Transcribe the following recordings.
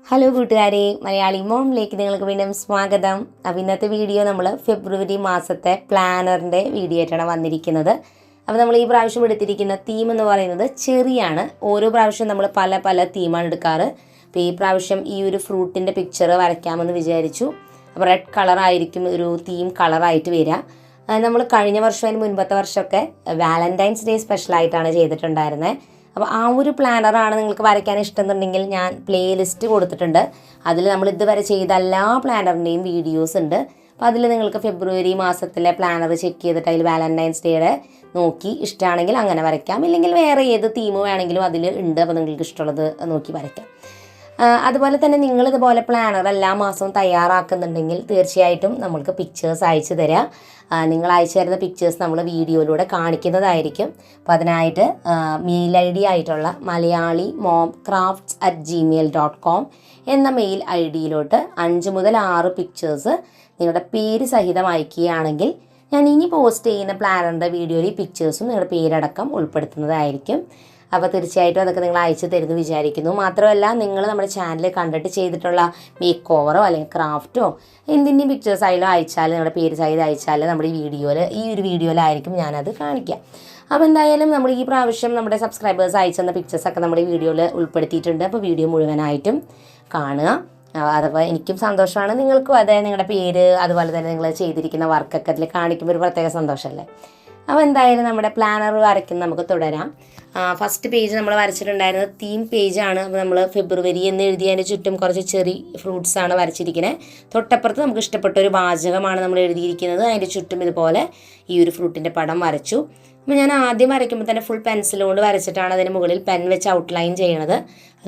Hello കൂട്ടുകാരെ, മലയാളി മോമിലേക്ക് നിങ്ങൾക്ക് വീണ്ടും സ്വാഗതം. അപ്പോൾ ഇന്നത്തെ വീഡിയോ നമ്മൾ ഫെബ്രുവരി മാസത്തെ പ്ലാനറിൻ്റെ വീഡിയോ ആയിട്ടാണ് വന്നിരിക്കുന്നത്. അപ്പോൾ നമ്മൾ ഈ പ്രാവശ്യം എടുത്തിരിക്കുന്ന തീം എന്ന് പറയുന്നത് ചെറിയാണ്. ഓരോ പ്രാവശ്യം നമ്മൾ പല പല തീമാണ് എടുക്കാറ്. അപ്പോൾ ഈ പ്രാവശ്യം ഈ ഒരു ഫ്രൂട്ടിൻ്റെ പിക്ചർ വരയ്ക്കാമെന്ന് വിചാരിച്ചു. അപ്പോൾ റെഡ് കളറായിരിക്കും ഒരു തീം കളറായിട്ട് വരിക. നമ്മൾ കഴിഞ്ഞ വർഷം അതിന് മുൻപത്തെ വർഷമൊക്കെ വാലൻറ്റൈൻസ് ഡേ സ്പെഷ്യലായിട്ടാണ് ചെയ്തിട്ടുണ്ടായിരുന്നത്. അപ്പോൾ ആ ഒരു പ്ലാനറാണ് നിങ്ങൾക്ക് വരയ്ക്കാൻ ഇഷ്ടമെന്നുണ്ടെങ്കിൽ ഞാൻ പ്ലേലിസ്റ്റ് കൊടുത്തിട്ടുണ്ട്. അതിൽ നമ്മൾ ഇതുവരെ ചെയ്ത എല്ലാ പ്ലാനറിൻ്റെയും വീഡിയോസ് ഉണ്ട്. അപ്പോൾ അതിൽ നിങ്ങൾക്ക് ഫെബ്രുവരി മാസത്തിലെ പ്ലാനർ ചെക്ക് ചെയ്തിട്ട് അതിൽ വാലൻറ്റൈൻസ് ഡേയുടെ നോക്കി ഇഷ്ടമാണെങ്കിൽ അങ്ങനെ വരയ്ക്കാം. ഇല്ലെങ്കിൽ വേറെ ഏത് തീം വേണമെങ്കിലും അതിൽ ഉണ്ട്. അപ്പോൾ നിങ്ങൾക്ക് ഇഷ്ടമുള്ളത് നോക്കി വരയ്ക്കാം. അതുപോലെ തന്നെ നിങ്ങളിതുപോലെ പ്ലാനർ എല്ലാ മാസവും തയ്യാറാക്കുന്നുണ്ടെങ്കിൽ തീർച്ചയായിട്ടും നമ്മൾക്ക് പിക്ചേഴ്സ് അയച്ചു തരാം. നിങ്ങൾ അയച്ചു തരുന്ന പിക്ചേഴ്സ് നമ്മൾ വീഡിയോയിലൂടെ കാണിക്കുന്നതായിരിക്കും. അപ്പോൾ അതിനായിട്ട് മെയിൽ ID ആയിട്ടുള്ള malayali.momcrafts@gmail.com എന്ന മെയിൽ ID-യിലോട്ട് 5 മുതൽ 6 പിക്ചേഴ്സ് നിങ്ങളുടെ പേര് സഹിതം അയക്കുകയാണെങ്കിൽ ഞാൻ ഇനി പോസ്റ്റ് ചെയ്യുന്ന പ്ലാനറിൻ്റെ വീഡിയോയിൽ ഈ പിക്ചേഴ്സും നിങ്ങളുടെ പേരടക്കം ഉൾപ്പെടുത്തുന്നതായിരിക്കും. അപ്പോൾ തീർച്ചയായിട്ടും അതൊക്കെ നിങ്ങൾ അയച്ചു തരുന്നു വിചാരിക്കുന്നു. മാത്രമല്ല, നിങ്ങൾ നമ്മുടെ ചാനൽ കണ്ടിട്ട് ചെയ്തിട്ടുള്ള മേക്ക് ഓവറോ അല്ലെങ്കിൽ ക്രാഫ്റ്റോ എന്തിൻ്റെയും പിക്ചേഴ്സ് ആയാലും അയച്ചാൽ നിങ്ങളുടെ പേര് സഹിതം അയച്ചാൽ നമ്മുടെ ഈ ഒരു വീഡിയോയിലായിരിക്കും ഞാനത് കാണിക്കാം. അപ്പോൾ എന്തായാലും നമ്മൾ ഈ പ്രാവശ്യം നമ്മുടെ സബ്സ്ക്രൈബേഴ്സ് അയച്ചെന്ന പിക്ചേഴ്സൊക്കെ നമ്മുടെ വീഡിയോയിൽ ഉൾപ്പെടുത്തിയിട്ടുണ്ട്. അപ്പോൾ വീഡിയോ മുഴുവനായിട്ടും കാണുക. അതപ്പോൾ എനിക്കും സന്തോഷമാണ്, നിങ്ങൾക്കും അതെ നിങ്ങളുടെ പേര് അതുപോലെ തന്നെ നിങ്ങൾ ചെയ്തിരിക്കുന്ന വർക്കൊക്കെ അതിൽ കാണിക്കുമ്പോൾ ഒരു പ്രത്യേക സന്തോഷമല്ലേ. അപ്പോൾ എന്തായാലും നമ്മുടെ പ്ലാനർ വരയ്ക്കുന്ന നമുക്ക് തുടരാം. ഫസ്റ്റ് പേജ് നമ്മൾ വരച്ചിട്ടുണ്ടായിരുന്നത് തീം പേജാണ്. അപ്പോൾ നമ്മൾ ഫെബ്രുവരി എന്ന് എഴുതിയതിൻ്റെ ചുറ്റും കുറച്ച് ചെറി ഫ്രൂട്ട്സാണ് വരച്ചിരിക്കുന്നത്. തൊട്ടപ്പുറത്ത് നമുക്ക് ഇഷ്ടപ്പെട്ട ഒരു വാചകമാണ് നമ്മൾ എഴുതിയിരിക്കുന്നത്. അതിൻ്റെ ചുറ്റും ഇതുപോലെ ഈ ഒരു ഫ്രൂട്ടിൻ്റെ പടം വരച്ചു. അപ്പോൾ ഞാൻ ആദ്യം വരയ്ക്കുമ്പോൾ തന്നെ ഫുൾ പെൻസിൽ കൊണ്ട് വരച്ചിട്ടാണ് അതിന് മുകളിൽ പെൻ വെച്ച് ഔട്ട്ലൈൻ ചെയ്യണത്.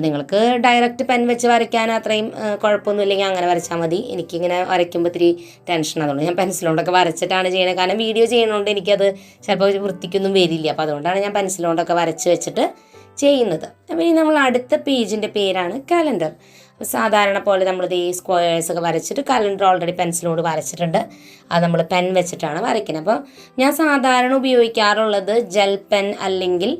നിങ്ങൾക്ക് ഡയറക്റ്റ് പെൻ വെച്ച് വരയ്ക്കാൻ അത്രയും കുഴപ്പമൊന്നും ഇല്ലെങ്കിൽ അങ്ങനെ വരച്ചാൽ മതി. എനിക്കിങ്ങനെ വരയ്ക്കുമ്പോൾ ഇത്തിരി ടെൻഷൻ, അതുകൊണ്ട് ഞാൻ പെൻസിലുകൊണ്ടൊക്കെ വരച്ചിട്ടാണ് ചെയ്യണത്. കാരണം വീഡിയോ ചെയ്യണതുകൊണ്ട് എനിക്കത് ചിലപ്പോൾ വൃത്തിക്കൊന്നും വരില്ല. അപ്പോൾ അതുകൊണ്ടാണ് ഞാൻ പെൻസിലുകൊണ്ടൊക്കെ വരച്ച് വെച്ചിട്ട് ചെയ്യുന്നത്. അപ്പോൾ ഇനി നമ്മൾ അടുത്ത പേജിൻ്റെ പേരാണ് കലണ്ടർ. സാധാരണ പോലെ നമ്മളിത് ഈ സ്ക്വയേഴ്സൊക്കെ വരച്ചിട്ട് കലണ്ടർ ഓൾറെഡി പെൻസിലോട് വരച്ചിട്ടുണ്ട്. അത് നമ്മൾ പെൻ വെച്ചിട്ടാണ് വരയ്ക്കുന്നത്. അപ്പോൾ ഞാൻ സാധാരണ ഉപയോഗിക്കാറുള്ളത് ജെൽ പെൻ അല്ലെങ്കിൽ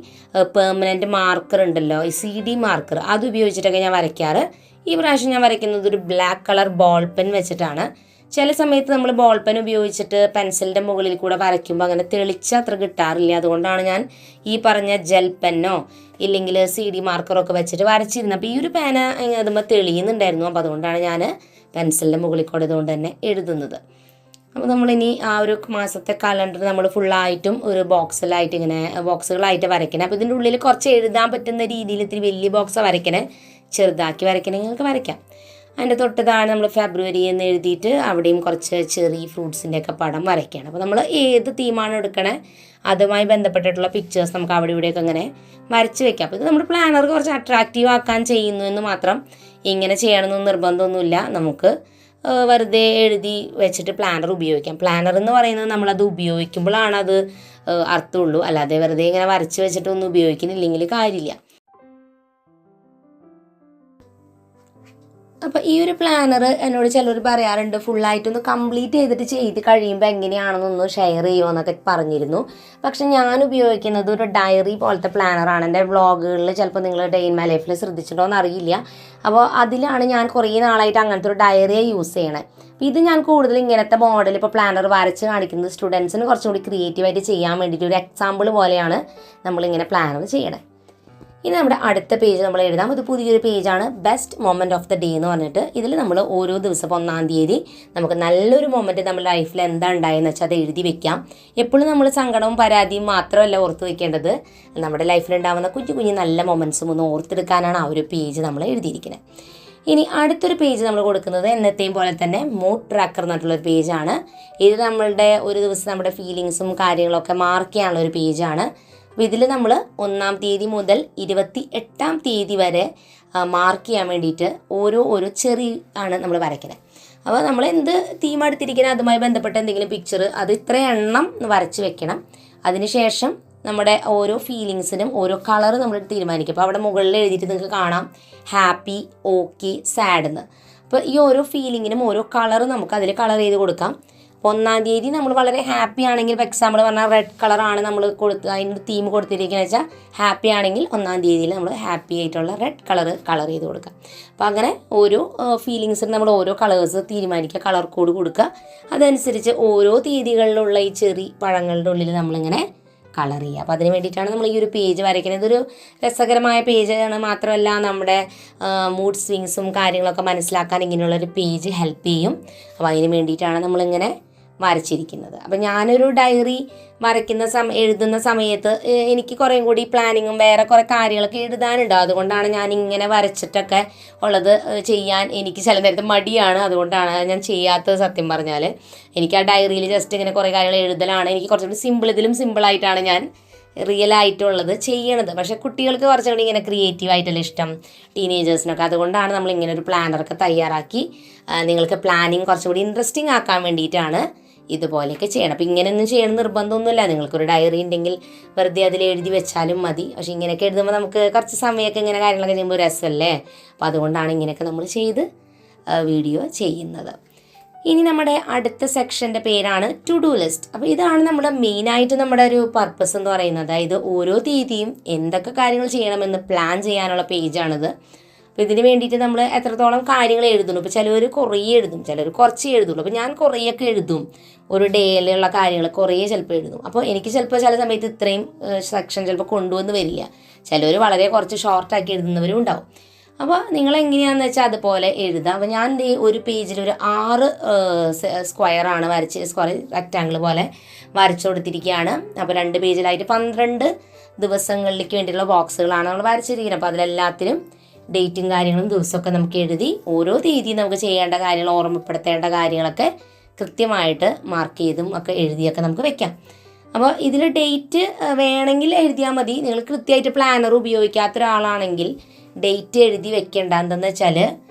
പെർമനൻറ്റ് മാർക്കർ ഉണ്ടല്ലോ, ഈ CD മാർക്കർ, അത് ഉപയോഗിച്ചിട്ടൊക്കെ ഞാൻ വരയ്ക്കാറ്. ഈ പ്രാവശ്യം ഞാൻ വരയ്ക്കുന്നത് ഒരു ബ്ലാക്ക് കളർ ബോൾ പെൻ വെച്ചിട്ടാണ്. ചില സമയത്ത് നമ്മൾ ബോൾ പെൻ ഉപയോഗിച്ചിട്ട് പെൻസിലിൻ്റെ മുകളിൽ കൂടെ വരയ്ക്കുമ്പോൾ അങ്ങനെ തെളിച്ച അത്ര കിട്ടാറില്ല. അതുകൊണ്ടാണ് ഞാൻ ഈ പറഞ്ഞ ജെൽ പെന്നോ ഇല്ലെങ്കിൽ CD മാർക്കറൊക്കെ വെച്ചിട്ട് വരച്ചിരുന്നത്. അപ്പോൾ ഈ ഒരു പേന അതുമ്പോൾ തെളിയുന്നുണ്ടായിരുന്നു. അപ്പോൾ അതുകൊണ്ടാണ് ഞാൻ പെൻസിലിൻ്റെ മുകളിൽ കൂടെ ഇതുകൊണ്ട് തന്നെ എഴുതുന്നത്. അപ്പോൾ നമ്മളിനി ആ ഒരു മാസത്തെ കലണ്ടർ നമ്മൾ ഫുള്ളായിട്ടും ഒരു ബോക്സിലായിട്ട് ഇങ്ങനെ ബോക്സുകളായിട്ട് വരയ്ക്കണം. അപ്പോൾ ഇതിൻ്റെ ഉള്ളിൽ കുറച്ച് എഴുതാൻ പറ്റുന്ന രീതിയിൽ ഇത്തിരി വലിയ ബോക്സ് വരയ്ക്കണേ, ചെറുതാക്കി വരയ്ക്കണേ നിങ്ങൾക്ക് വരയ്ക്കാം. അതിൻ്റെ തൊട്ട് താഴെ നമ്മൾ ഫെബ്രുവരി എന്ന് എഴുതിയിട്ട് അവിടെയും കുറച്ച് ചെറിയ ഫ്രൂട്ട്സിൻ്റെ ഒക്കെ പടം വരയ്ക്കുകയാണ്. അപ്പോൾ നമ്മൾ ഏത് തീമാണ് എടുക്കണേ അതുമായി ബന്ധപ്പെട്ടിട്ടുള്ള പിക്ചേഴ്സ് നമുക്ക് അവിടെ ഇവിടെയൊക്കെ അങ്ങനെ വരച്ച് വെക്കാം. അപ്പോൾ ഇത് നമ്മുടെ പ്ലാനർ കുറച്ച് അട്രാക്റ്റീവ് ആക്കാൻ ചെയ്യുന്നു എന്ന് മാത്രം. ഇങ്ങനെ ചെയ്യണമെന്നൊന്നും നിർബന്ധമൊന്നുമില്ല. നമുക്ക് വെറുതെ എഴുതി വെച്ചിട്ട് പ്ലാനർ ഉപയോഗിക്കാം. പ്ലാനർ എന്ന് പറയുന്നത് നമ്മളത് ഉപയോഗിക്കുമ്പോഴാണ് അത് അർത്ഥമുള്ളൂ. അല്ലാതെ വെറുതെ ഇങ്ങനെ വരച്ച് വെച്ചിട്ടൊന്നും ഉപയോഗിക്കുന്നില്ലെങ്കിൽ കാര്യമില്ല. അപ്പോൾ ഈ ഒരു പ്ലാനർ എന്നോട് ചിലർ പറയാറുണ്ട് ഫുള്ളായിട്ടൊന്ന് കംപ്ലീറ്റ് ചെയ്തിട്ട് ചെയ്ത് കഴിയുമ്പോൾ എങ്ങനെയാണെന്നൊന്ന് ഷെയർ ചെയ്യുമോ എന്നൊക്കെ പറഞ്ഞിരുന്നു. പക്ഷെ ഞാൻ ഉപയോഗിക്കുന്നത് ഒരു ഡയറി പോലത്തെ പ്ലാനറാണ്. എൻ്റെ വ്ളോഗുകളിൽ ചിലപ്പോൾ നിങ്ങൾ ഡേ ഇൻ മൈ ലൈഫിൽ ശ്രദ്ധിച്ചിട്ടോ എന്നറിയില്ല. അപ്പോൾ അതിലാണ് ഞാൻ കുറേ നാളായിട്ട് അങ്ങനത്തെ ഒരു ഡയറിയെ യൂസ് ചെയ്യണേ. അപ്പോൾ ഇത് ഞാൻ കൂടുതൽ ഇങ്ങനത്തെ മോഡൽ ഇപ്പോൾ പ്ലാനർ വരച്ച് കാണിക്കുന്നത് സ്റ്റുഡൻസിന് കുറച്ചും കൂടി ക്രിയേറ്റീവായിട്ട് ചെയ്യാൻ വേണ്ടിയിട്ട് ഒരു എക്സാമ്പിൾ പോലെയാണ് നമ്മളിങ്ങനെ പ്ലാനർ ചെയ്യണേ. ഇനി നമ്മുടെ അടുത്ത പേജ് നമ്മൾ എഴുതാം. ഇത് പുതിയൊരു പേജാണ്, best moment of the day എന്ന് പറഞ്ഞിട്ട്. ഇതിൽ നമ്മൾ ഓരോ ദിവസം 1-ാം തീയതി നമുക്ക് നല്ലൊരു മൊമെൻറ്റ് നമ്മുടെ ലൈഫിൽ എന്താ ഉണ്ടായെന്ന് വെച്ചാൽ അത് എഴുതി വെക്കാം. എപ്പോഴും നമ്മൾ സങ്കടവും പരാതിയും മാത്രമല്ല ഓർത്ത് വെക്കേണ്ടത്, നമ്മുടെ ലൈഫിലുണ്ടാകുന്ന കുഞ്ഞു കുഞ്ഞു നല്ല മൊമെൻറ്റ്സും ഒന്ന് ഓർത്തെടുക്കാനാണ് ആ ഒരു പേജ് നമ്മൾ എഴുതിയിരിക്കുന്നത്. ഇനി അടുത്തൊരു പേജ് നമ്മൾ കൊടുക്കുന്നത് എന്നത്തെയും പോലെ തന്നെ മൂഡ് ട്രാക്കർ എന്നിട്ടുള്ളൊരു പേജാണ്. ഇത് നമ്മളുടെ ഒരു ദിവസം നമ്മുടെ ഫീലിങ്സും കാര്യങ്ങളൊക്കെ മാർക്ക് ചെയ്യാനുള്ള ഒരു പേജാണ്. അപ്പോൾ ഇതിൽ നമ്മൾ 1-ാം തീയതി മുതൽ 28-ാം തീയതി വരെ മാർക്ക് ചെയ്യാൻ വേണ്ടിയിട്ട് ഓരോ ചെറി ആണ് നമ്മൾ വരയ്ക്കുന്നത്. അപ്പോൾ നമ്മൾ എന്ത് തീം എടുത്തിരിക്കുന്നത് അതുമായി ബന്ധപ്പെട്ട എന്തെങ്കിലും പിക്ചർ അത് ഇത്ര എണ്ണം വരച്ച് വെക്കണം. അതിനുശേഷം നമ്മുടെ ഓരോ ഫീലിങ്സിനും ഓരോ കളർ നമ്മൾ തീരുമാനിക്കും. അപ്പോൾ അവിടെ മുകളിൽ എഴുതിയിട്ട് നിങ്ങൾക്ക് കാണാം ഹാപ്പി, ഓക്കെ, സാഡ് എന്ന്. അപ്പോൾ ഈ ഓരോ ഫീലിങ്ങിനും ഓരോ കളർ നമുക്ക് അതിൽ കളർ ചെയ്ത് കൊടുക്കാം. അപ്പോൾ 1-ാം തീയതി നമ്മൾ വളരെ ഹാപ്പി ആണെങ്കിൽ, ഇപ്പോൾ എക്സാമ്പിൾ പറഞ്ഞാൽ റെഡ് കളറാണ് നമ്മൾ അതിൻ്റെ തീം കൊടുത്തിരിക്കുന്നത് വെച്ചാൽ ഹാപ്പി ആണെങ്കിൽ 1-ാം തീയതിയിൽ നമ്മൾ ഹാപ്പി ആയിട്ടുള്ള റെഡ് കളർ ചെയ്ത് കൊടുക്കുക. അപ്പോൾ അങ്ങനെ ഓരോ ഫീലിങ്സിന് നമ്മൾ ഓരോ കളേഴ്സ് തീരുമാനിക്കുക, കളർ കോഡ് കൊടുക്കുക. അതനുസരിച്ച് ഓരോ തീയതികളിലുള്ള ഈ ചെറി പഴങ്ങളുടെ ഉള്ളിൽ നമ്മളിങ്ങനെ കളർ ചെയ്യുക. അപ്പോൾ അതിന് വേണ്ടിയിട്ടാണ് നമ്മൾ ഈ ഒരു പേജ് വരയ്ക്കുന്നത്. ഇതൊരു രസകരമായ പേജാണ്. മാത്രമല്ല നമ്മുടെ മൂഡ് സ്വിങ്സും കാര്യങ്ങളൊക്കെ മനസ്സിലാക്കാൻ ഇങ്ങനെയുള്ളൊരു പേജ് ഹെൽപ്പ് ചെയ്യും. അപ്പോൾ അതിന് വേണ്ടിയിട്ടാണ് നമ്മളിങ്ങനെ വരച്ചിരിക്കുന്നത്. അപ്പം ഞാനൊരു ഡയറി എഴുതുന്ന സമയത്ത് എനിക്ക് കുറേയും കൂടി പ്ലാനിങ്ങും വേറെ കുറേ കാര്യങ്ങളൊക്കെ എഴുതാനുണ്ട്. അതുകൊണ്ടാണ് ഞാൻ ഇങ്ങനെ വരച്ചിട്ടൊക്കെ ഉള്ളത് ചെയ്യാൻ എനിക്ക് ചില നേരത്തെ മടിയാണ്. അതുകൊണ്ടാണ് ഞാൻ ചെയ്യാത്തത്. സത്യം പറഞ്ഞാൽ എനിക്ക് ആ ഡയറിയിൽ ജസ്റ്റ് ഇങ്ങനെ കുറേ കാര്യങ്ങൾ എഴുതലാണ് എനിക്ക് കുറച്ചുകൂടി ഇതിലും സിമ്പിളായിട്ടാണ് ഞാൻ റിയലായിട്ടുള്ളത് ചെയ്യണത്. പക്ഷേ കുട്ടികൾക്ക് കുറച്ചുകൂടി ഇങ്ങനെ ക്രിയേറ്റീവായിട്ടല്ല ഇഷ്ടം, ടീനേജേഴ്സിനൊക്കെ. അതുകൊണ്ടാണ് നമ്മൾ ഇങ്ങനെ ഒരു പ്ലാനറൊക്കെ തയ്യാറാക്കി നിങ്ങൾക്ക് പ്ലാനിങ് കുറച്ചുകൂടി ഇൻട്രസ്റ്റിംഗ് ആക്കാൻ വേണ്ടിയിട്ടാണ് ഇതുപോലെയൊക്കെ ചെയ്യണം. അപ്പോൾ ഇങ്ങനെയൊന്നും ചെയ്യണം നിർബന്ധമൊന്നുമില്ല. നിങ്ങൾക്കൊരു ഡയറി ഉണ്ടെങ്കിൽ വെറുതെ അതിൽ എഴുതി വെച്ചാലും മതി. പക്ഷേ ഇങ്ങനെയൊക്കെ എഴുതുമ്പോൾ നമുക്ക് കുറച്ച് സമയമൊക്കെ ഇങ്ങനെ കാര്യങ്ങളൊക്കെ ചെയ്യുമ്പോൾ രസമല്ലേ. അപ്പോൾ അതുകൊണ്ടാണ് ഇങ്ങനെയൊക്കെ നമ്മൾ ചെയ്ത് വീഡിയോ ചെയ്യുന്നത്. ഇനി നമ്മുടെ അടുത്ത സെക്ഷൻ്റെ പേരാണ് ടു ഡു ലിസ്റ്റ്. അപ്പോൾ ഇതാണ് നമ്മുടെ മെയിനായിട്ട് നമ്മുടെ ഒരു പർപ്പസ് എന്ന് പറയുന്നത്. അതായത് ഓരോ തീയതിയും എന്തൊക്കെ കാര്യങ്ങൾ ചെയ്യണമെന്ന് പ്ലാൻ ചെയ്യാനുള്ള പേജാണിത്. അപ്പോൾ ഇതിന് വേണ്ടിയിട്ട് നമ്മൾ എത്രത്തോളം കാര്യങ്ങൾ എഴുതുന്നു. ഇപ്പോൾ ചിലർ കുറേ എഴുതും, ചിലർ കുറച്ച് എഴുതുള്ളൂ. അപ്പോൾ ഞാൻ കുറേയൊക്കെ എഴുതും. ഒരു ഡേയിലുള്ള കാര്യങ്ങൾ കുറേ ചിലപ്പോൾ എഴുതും. അപ്പോൾ എനിക്ക് ചിലപ്പോൾ ചില സമയത്ത് ഇത്രയും സെക്ഷൻ ചിലപ്പോൾ കൊണ്ടുവന്ന് വരില്ല. ചിലർ വളരെ കുറച്ച് ഷോർട്ടാക്കി എഴുതുന്നവരും ഉണ്ടാവും. അപ്പോൾ നിങ്ങളെങ്ങനെയാണെന്ന് വെച്ചാൽ അതുപോലെ എഴുതാം. അപ്പോൾ ഞാൻ ഒരു പേജിൽ ഒരു 6 സ്ക്വയറാണ് റെക്റ്റാങ്കിൾ പോലെ വരച്ചു കൊടുത്തിരിക്കുകയാണ്. അപ്പോൾ 2 പേജിലായിട്ട് 12 ദിവസങ്ങളിലേക്ക് വേണ്ടിയുള്ള ബോക്സുകളാണ് നമ്മൾ വരച്ചിരിക്കുന്നത്. അപ്പോൾ അതിലെല്ലാത്തിനും ഡേറ്റും കാര്യങ്ങളും ദിവസമൊക്കെ നമുക്ക് എഴുതി ഓരോ തീയതിയും നമുക്ക് ചെയ്യേണ്ട കാര്യങ്ങൾ, ഓർമ്മപ്പെടുത്തേണ്ട കാര്യങ്ങളൊക്കെ കൃത്യമായിട്ട് മാർക്ക് ചെയ്തും ഒക്കെ എഴുതിയൊക്കെ നമുക്ക് വെക്കാം. അപ്പോൾ ഇതിൽ ഡേറ്റ് വേണമെങ്കിൽ എഴുതിയാൽ മതി. നിങ്ങൾ കൃത്യമായിട്ട് പ്ലാനർ ഉപയോഗിക്കാത്ത ഒരാളാണെങ്കിൽ ഡേറ്റ് എഴുതി വെക്കേണ്ട. എന്തെന്ന് വെച്ചാൽ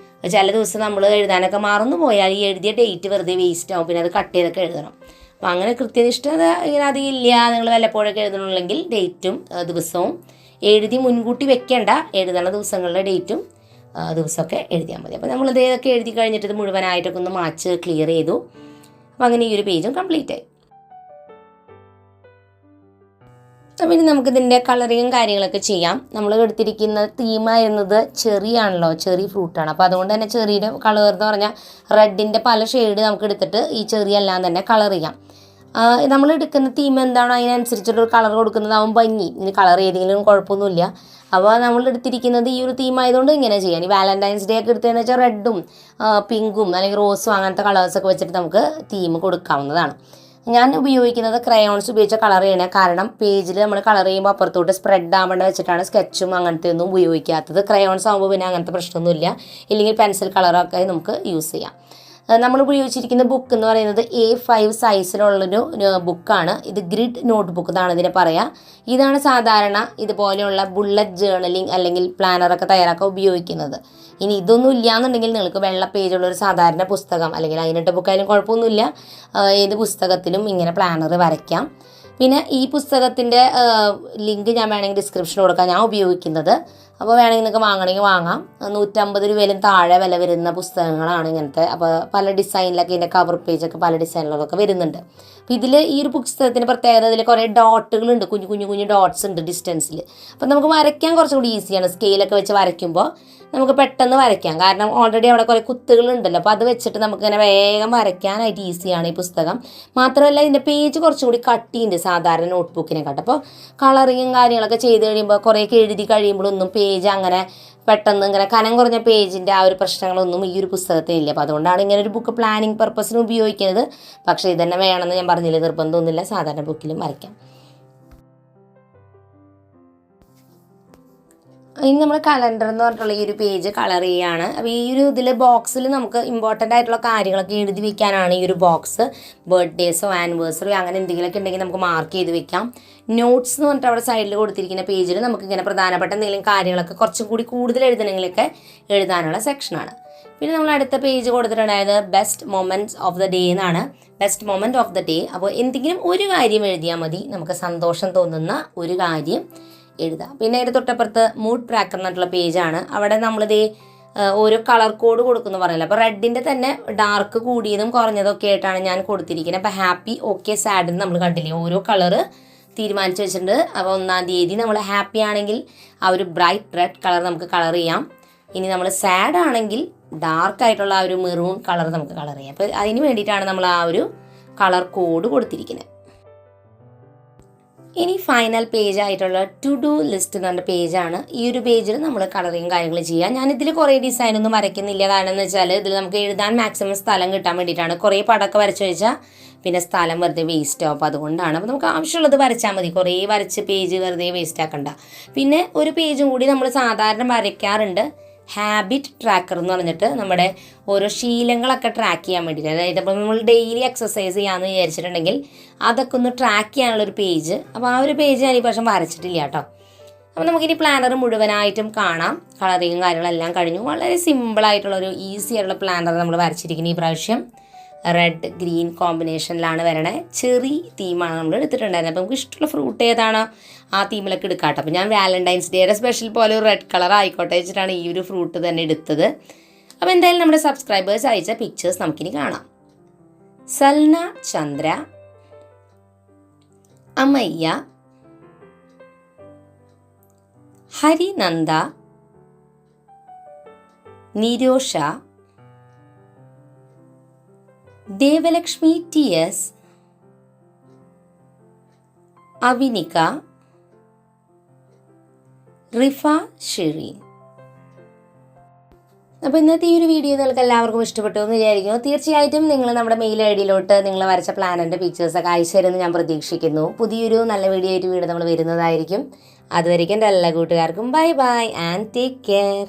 ചില ദിവസം നമ്മൾ എഴുതാനൊക്കെ മറന്നു പോയാൽ ഈ എഴുതിയ ഡേറ്റ് വെറുതെ വേസ്റ്റ് ആവും. പിന്നെ അത് കട്ട് ചെയ്തൊക്കെ എഴുതണം. അപ്പോൾ അങ്ങനെ കൃത്യനിഷ്ഠത ഇങ്ങനെ അധികം ഇല്ല, നിങ്ങൾ വല്ലപ്പോഴൊക്കെ എഴുതണമെങ്കിൽ ഡേറ്റും ദിവസവും എഴുതി മുൻകൂട്ടി വെക്കേണ്ട. എഴുതണ ദിവസങ്ങളുടെ ഡേറ്റും ദിവസമൊക്കെ എഴുതിയാൽ മതി. അപ്പോൾ നമ്മൾ ഇതൊക്കെ എഴുതി കഴിഞ്ഞിട്ട് ഇത് മുഴുവനായിട്ടൊക്കെ ഒന്ന് മാച്ച് ക്ലിയർ ചെയ്തു. അപ്പോൾ അങ്ങനെ ഈ ഒരു പേജും കംപ്ലീറ്റ് ആയി. അപ്പോൾ ഇനി നമുക്കിതിൻ്റെ കളറിങ്ങും കാര്യങ്ങളൊക്കെ ചെയ്യാം. നമ്മൾ എടുത്തിരിക്കുന്ന തീമായിരുന്നത് ചെറിയാണല്ലോ, ചെറി ഫ്രൂട്ടാണ്. അപ്പോൾ അതുകൊണ്ട് തന്നെ ചെറിയുടെ കളർ എന്ന് പറഞ്ഞാൽ റെഡിൻ്റെ പല ഷെയ്ഡ് നമുക്ക് എടുത്തിട്ട് ഈ ചെറിയെല്ലാം തന്നെ കളർ ചെയ്യാം. നമ്മൾ എടുക്കുന്ന തീം എന്താണോ അതിനനുസരിച്ചുള്ളൊരു കളർ കൊടുക്കുന്നതാവും ഭംഗി. ഇനി കളർ ചെയ്തെങ്കിലും കുഴപ്പമൊന്നുമില്ല. അപ്പോൾ നമ്മൾ എടുത്തിരിക്കുന്നത് ഈ ഒരു തീം ആയതുകൊണ്ട് ഇങ്ങനെ ചെയ്യാം. ഈ വാലന്റൈൻസ് ഡേ ഒക്കെ എടുത്തതെന്ന് വെച്ചാൽ റെഡും പിങ്കും അല്ലെങ്കിൽ റോസും അങ്ങനത്തെ കളേഴ്സൊക്കെ വെച്ചിട്ട് നമുക്ക് തീം കൊടുക്കാവുന്നതാണ്. ഞാൻ ഉപയോഗിക്കുന്നത് ക്രയോൺസ് ഉപയോഗിച്ച കളർ ചെയ്യണേ. കാരണം പേജിൽ നമ്മൾ കളർ ചെയ്യുമ്പോൾ അപ്പുറത്തോട്ട് സ്പ്രെഡ് ആവേണ്ട വെച്ചിട്ടാണ് സ്കെച്ചും അങ്ങനത്തെ ഒന്നും ഉപയോഗിക്കാത്തത്. ക്രയോൺസ് ആകുമ്പോൾ പിന്നെ അങ്ങനത്തെ പ്രശ്നമൊന്നുമില്ല. ഇല്ലെങ്കിൽ പെൻസിൽ കളറൊക്കെ നമുക്ക് യൂസ് ചെയ്യാം. നമ്മൾ ഉപയോഗിച്ചിരിക്കുന്ന ബുക്ക് എന്ന് പറയുന്നത് A5 സൈസിലുള്ളൊരു ബുക്കാണ്. ഇത് ഗ്രിഡ് നോട്ട് ബുക്ക് എന്നാണ് ഇതിനെ പറയുക. ഇതാണ് സാധാരണ ഇതുപോലെയുള്ള ബുള്ളറ്റ് ജേർണലിംഗ് അല്ലെങ്കിൽ പ്ലാനറൊക്കെ തയ്യാറാക്കാൻ ഉപയോഗിക്കുന്നത്. ഇനി ഇതൊന്നും ഇല്ലയെന്നുണ്ടെങ്കിൽ നിങ്ങൾക്ക് വെള്ള പേജുള്ളൊരു സാധാരണ പുസ്തകം അല്ലെങ്കിൽ അതിനിട്ട ബുക്കായാലും കുഴപ്പമൊന്നുമില്ല. ഏത് പുസ്തകത്തിലും ഇങ്ങനെ പ്ലാനർ വരയ്ക്കാം. പിന്നെ ഈ പുസ്തകത്തിൻ്റെ ലിങ്ക് ഞാൻ വേണമെങ്കിൽ ഡിസ്ക്രിപ്ഷൻ കൊടുക്കാം. ഞാൻ ഉപയോഗിക്കുന്നത്. അപ്പോൾ വേണമെങ്കിൽ നിങ്ങൾക്ക് വാങ്ങണമെങ്കിൽ വാങ്ങാം. 150 രൂപയിലും താഴെ വില വരുന്ന പുസ്തകങ്ങളാണ് ഇങ്ങനത്തെ. അപ്പോൾ പല ഡിസൈനിലൊക്കെ ഇതിൻ്റെ കവർ പേജൊക്കെ പല ഡിസൈനിലൊക്കെ വരുന്നുണ്ട്. അപ്പോൾ ഇതിൽ ഈ ഒരു പുസ്തകത്തിൻ്റെ പ്രത്യേകത ഇതിൽ കുറേ ഡോട്ടുകളുണ്ട്, കുഞ്ഞു ഡോട്ട്സ് ഉണ്ട് ഡിസ്റ്റൻസിൽ. അപ്പോൾ നമുക്ക് വരയ്ക്കാൻ കുറച്ചും കൂടി ഈസിയാണ്. സ്കെയിലൊക്കെ വെച്ച് വരയ്ക്കുമ്പോൾ നമുക്ക് പെട്ടെന്ന് വരയ്ക്കാം. കാരണം ഓൾറെഡി അവിടെ കുറേ കുത്തുകളുണ്ടല്ലോ. അപ്പോൾ അത് വെച്ചിട്ട് നമുക്കിങ്ങനെ വേഗം വരയ്ക്കാനായിട്ട് ഈസിയാണ് ഈ പുസ്തകം. മാത്രമല്ല ഇതിൻ്റെ പേജ് കുറച്ചുകൂടി കട്ടിയുണ്ട് സാധാരണ നോട്ട്ബുക്കിനെക്കാട്ടും. അപ്പോൾ കളറിങ്ങും കാര്യങ്ങളൊക്കെ ചെയ്ത് കഴിയുമ്പോൾ കുറേയൊക്കെ എഴുതി കഴിയുമ്പോഴൊന്നും പേജ് അങ്ങനെ പെട്ടെന്ന് ഇങ്ങനെ കനം കുറഞ്ഞ പേജിൻ്റെ ആ ഒരു പ്രശ്നങ്ങളൊന്നും ഈ ഒരു പുസ്തകത്തിനില്ല. അപ്പോൾ അതുകൊണ്ടാണ് ഇങ്ങനെ ഒരു ബുക്ക് പ്ലാനിങ് പർപ്പസിന് ഉപയോഗിക്കുന്നത്. പക്ഷേ ഇതന്നെ വേണമെന്ന് ഞാൻ പറഞ്ഞില്ല, നിർബന്ധമൊന്നുമില്ല. സാധാരണ ബുക്കിലും വരയ്ക്കാം. ഇനി നമ്മൾ കലണ്ടർ എന്ന് പറഞ്ഞിട്ടുള്ള ഈ ഒരു പേജ് കളർ ചെയ്യുകയാണ്. അപ്പോൾ ഈ ഒരു ഇതിൽ ബോക്സിൽ നമുക്ക് ഇമ്പോർട്ടൻ്റ് ആയിട്ടുള്ള കാര്യങ്ങളൊക്കെ എഴുതി വെക്കാനാണ് ഈ ഒരു ബോക്സ്. ബർത്ത്ഡേസോ ആനിവേഴ്സറിയോ അങ്ങനെ എന്തെങ്കിലുമൊക്കെ ഉണ്ടെങ്കിൽ നമുക്ക് മാർക്ക് ചെയ്ത് വെക്കാം. നോട്ട്സ് എന്ന് പറഞ്ഞിട്ട് അവിടെ സൈഡിൽ കൊടുത്തിരിക്കുന്ന പേജിൽ നമുക്കിങ്ങനെ പ്രധാനപ്പെട്ട എന്തെങ്കിലും കാര്യങ്ങളൊക്കെ കുറച്ചും കൂടി കൂടുതൽ എഴുതണമെങ്കിലൊക്കെ എഴുതാനുള്ള സെക്ഷനാണ്. പിന്നെ നമ്മൾ അടുത്ത പേജ് കൊടുത്തിട്ടുണ്ടായത് best moments of the day എന്നാണ്. Best moment of the day. അപ്പോൾ എന്തെങ്കിലും ഒരു കാര്യം എഴുതിയാൽ മതി. നമുക്ക് സന്തോഷം തോന്നുന്ന ഒരു കാര്യം എഴുതാം. പിന്നെ അതിൻ്റെ തൊട്ടപ്പുറത്ത് മൂഡ് ട്രാക്കർ എന്നിട്ടുള്ള പേജാണ്. അവിടെ നമ്മളിത് ഓരോ കളർ കോഡ് കൊടുക്കുന്നു പറയല്ലോ. അപ്പോൾ റെഡിൻ്റെ തന്നെ ഡാർക്ക് കൂടിയതും കുറഞ്ഞതൊക്കെ ആയിട്ടാണ് ഞാൻ കൊടുത്തിരിക്കുന്നത്. അപ്പോൾ ഹാപ്പി, ഓക്കെ, സാഡ് നമ്മൾ കണ്ടില്ലേ, ഓരോ കളറ് തീരുമാനിച്ച് വെച്ചിട്ടുണ്ട്. അപ്പോൾ 1-ാം തീയതി നമ്മൾ ഹാപ്പി ആണെങ്കിൽ ആ ഒരു ബ്രൈറ്റ് റെഡ് കളർ നമുക്ക് കളർ ചെയ്യാം. ഇനി നമ്മൾ സാഡ് ആണെങ്കിൽ ഡാർക്കായിട്ടുള്ള ആ ഒരു മെറൂൺ കളർ നമുക്ക് കളർ ചെയ്യാം. അപ്പോൾ അതിന് വേണ്ടിയിട്ടാണ് നമ്മൾ ആ ഒരു കളർ കോഡ് കൊടുത്തിരിക്കുന്നത്. ഇനി ഫൈനൽ പേജ് ആയിട്ടുള്ള ടു ഡു ലിസ്റ്റ് എന്ന് പറഞ്ഞ പേജാണ്. ഈ ഒരു പേജിൽ നമ്മൾ കളറിങ് കാര്യങ്ങൾ ചെയ്യാം. ഞാനിതിൽ കുറേ ഡിസൈനൊന്നും വരയ്ക്കുന്നില്ല. കാരണം എന്ന് വെച്ചാൽ ഇതിൽ നമുക്ക് എഴുതാൻ മാക്സിമം സ്ഥലം കിട്ടാൻ വേണ്ടിയിട്ടാണ്. കുറേ പടമൊക്കെ വരച്ച് വെച്ചാൽ പിന്നെ സ്ഥലം വെറുതെ വേസ്റ്റ് ആവും. അപ്പോൾ അതുകൊണ്ടാണ്. അപ്പോൾ നമുക്ക് ആവശ്യമുള്ളത് വരച്ചാൽ മതി. കുറേ വരച്ച് പേജ് വെറുതെ വേസ്റ്റ് ആക്കണ്ട. പിന്നെ ഒരു പേജും കൂടി നമ്മൾ സാധാരണ വരയ്ക്കാറുണ്ട്, ഹാബിറ്റ് ട്രാക്കർ എന്ന് പറഞ്ഞിട്ട് നമ്മുടെ ഓരോ ശീലങ്ങളൊക്കെ ട്രാക്ക് ചെയ്യാൻ വേണ്ടിയിട്ട്. അതായത് ഇപ്പോൾ നമ്മൾ ഡെയിലി എക്സസൈസ് ചെയ്യാമെന്ന് വിചാരിച്ചിട്ടുണ്ടെങ്കിൽ അതൊക്കെ ഒന്ന് ട്രാക്ക് ചെയ്യാനുള്ളൊരു പേജ്. അപ്പോൾ ആ ഒരു പേജ് ഞാൻ ഈ പ്രാവശ്യം വരച്ചിട്ടില്ല കേട്ടോ. അപ്പോൾ നമുക്കിനി പ്ലാനർ മുഴുവനായിട്ടും കാണാം. കളറിങ്ങും കാര്യങ്ങളെല്ലാം കഴിഞ്ഞു. വളരെ സിമ്പിളായിട്ടുള്ളൊരു ഈസി ആയിട്ടുള്ള പ്ലാനർ നമ്മൾ വരച്ചിരിക്കുന്നത്. ഈ പ്രാവശ്യം റെഡ് ഗ്രീൻ കോമ്പിനേഷനിലാണ് വരണേ. ചെറി തീമാണ് നമ്മൾ എടുത്തിട്ടുണ്ടായിരുന്നത്. അപ്പോൾ നമുക്ക് ഇഷ്ടമുള്ള ഫ്രൂട്ട് ഏതാണോ ആ തീമിലൊക്കെ എടുക്കാട്ടോ. അപ്പോൾ ഞാൻ വാലന്റൈൻസ് ഡേയുടെ സ്പെഷ്യൽ പോലെ ഒരു റെഡ് കളർ ആയിക്കോട്ടെ വെച്ചിട്ടാണ് ഈ ഒരു ഫ്രൂട്ട് തന്നെ എടുത്തത്. അപ്പോൾ എന്തായാലും നമ്മുടെ സബ്സ്ക്രൈബേഴ്സ് അയച്ച പിക്ചേഴ്സ് നമുക്കിനി കാണാം. സൽന ചന്ദ്ര, അമയ്യ, ഹരിനന്ദ, നിരോഷ, ദേവലക്ഷ്മി TS, അവിനിക, റിഫ ഷെറീൻ. അപ്പോൾ ഇന്നത്തെ ഈ ഒരു വീഡിയോ നിങ്ങൾക്ക് എല്ലാവർക്കും ഇഷ്ടപ്പെട്ടു എന്ന് വിചാരിക്കുന്നു. തീർച്ചയായിട്ടും നിങ്ങൾ നമ്മുടെ മെയിൽ ID-യിലോട്ട് നിങ്ങൾ വരച്ച പ്ലാനറിൻ്റെ പിക്ചേഴ്സൊക്കെ അയച്ചു തരുമെന്ന് ഞാൻ പ്രതീക്ഷിക്കുന്നു. പുതിയൊരു നല്ല വീഡിയോ ആയിട്ട് വീണ്ടും നമ്മൾ വരുന്നതായിരിക്കും. അതുവരെയ്ക്കും എൻ്റെ എല്ലാ കൂട്ടുകാർക്കും bye bye and take care.